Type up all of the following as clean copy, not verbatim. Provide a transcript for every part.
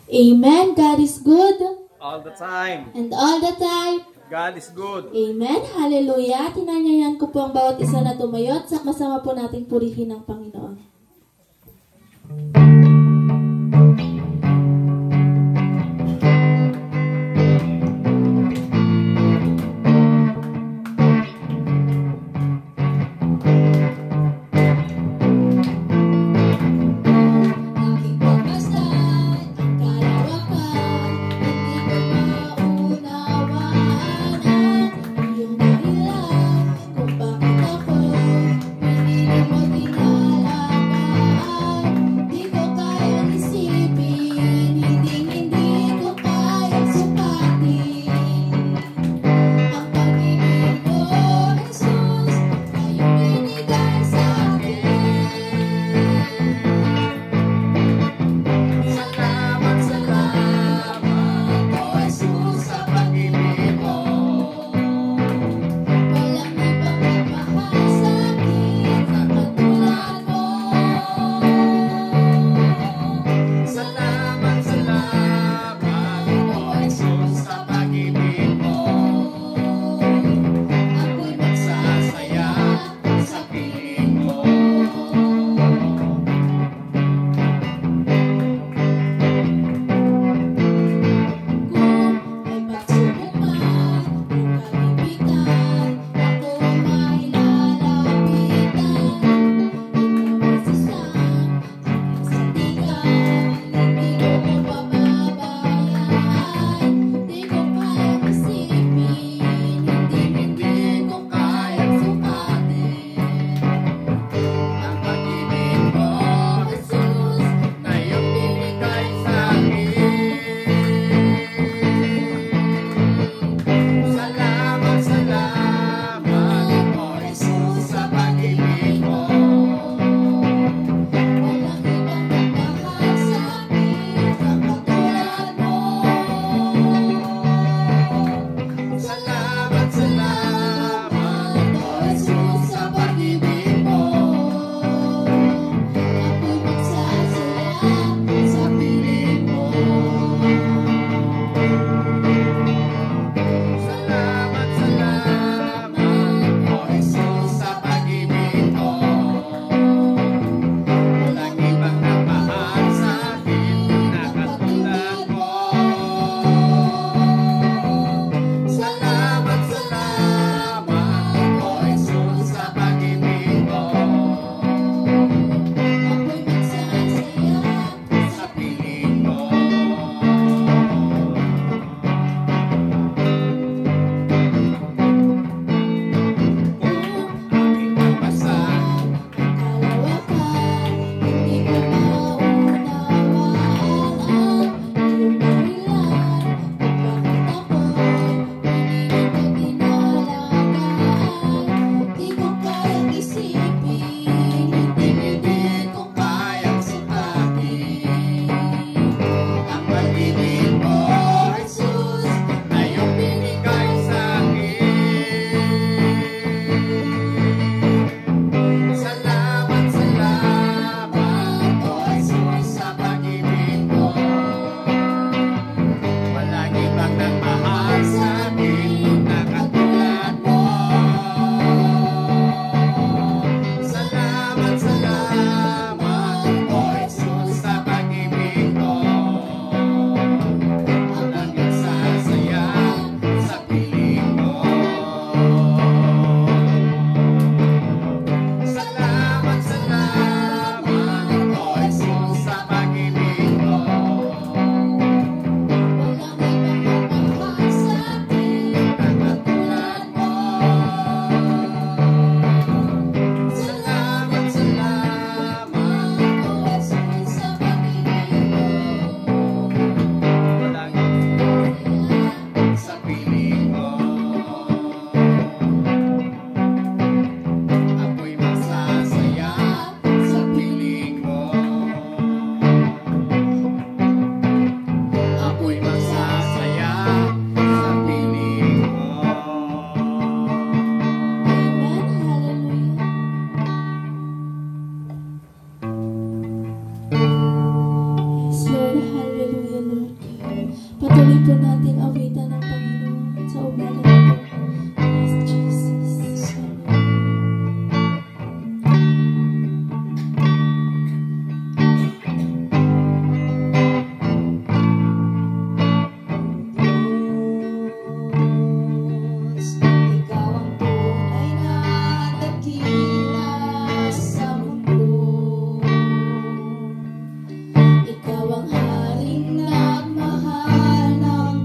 Amen. God is good. All the time. And all the time. God is good. Amen. Hallelujah. Tinanyayan ko po ang bawat isa na tumayo at sama-sama po nating purihin ang Panginoon. Kung bakit ako pinili mo dinalaga Muli po nating awitan ng Panginoon sa umaga na po. Yes, Jesus. Ikaw ang tunay na dakila sa mundo. Ikaw ang haring nagmahal ng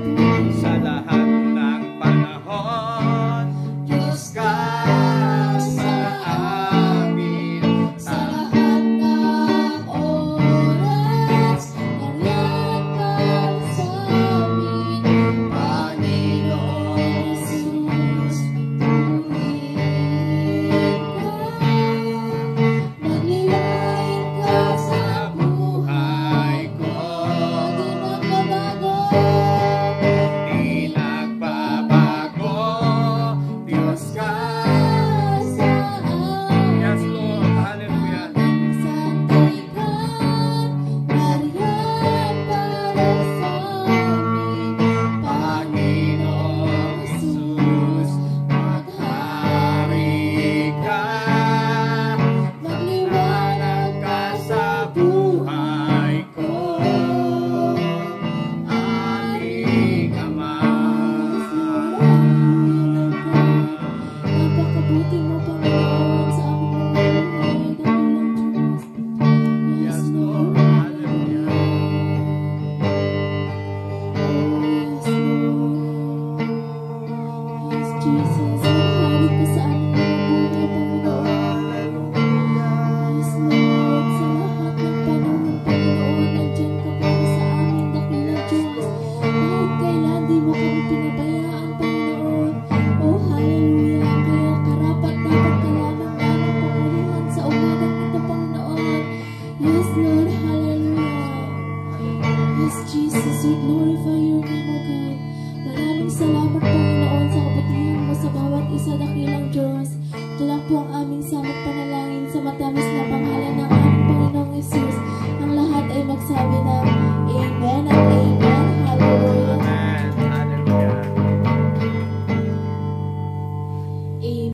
napakabuti. Sa lahat ng panahon, Diyos ka sa amin, sa lahat ng oras, nariyan ka sa amin, Panginoong Jesus, purihin ka, magliwain ka sa buhay ko, di magbabago. di nagbabago. Diyos ka. Sa amin, Yes, Lord. Hallelujah. santikan, nariyan para sa amin, Panginoong Jesus, maghari ka. magliwanag ka Sa buhay ko, aming Ama. Napakabuti mo, Panginoon, sa aming mga buhay. Dakilang Diyos. Yes, Lord. Hallelujah. Yes, Jesus. Maghari ka sa aming mga buhay, Panginoon. Yes, Lord. Sa lahat ng panahon, Panginoon, nandiyan ka para sa amin, dakilang Diyos. Kahit kailan di mo kami pinabayaan, Panginoon. Oh, hallelujah. Kaya karapat dapat ka lamang namin papurihan sa umagang ito, Panginoon. Yes, Lord. Hallelujah. Yes, Jesus, we glorify your name, O God. Maraming salamat, Panginoon, sa kabutihan mo sa bawat isa, dakilang Diyos. Ito lang po ang aming samot panalangin sa matamis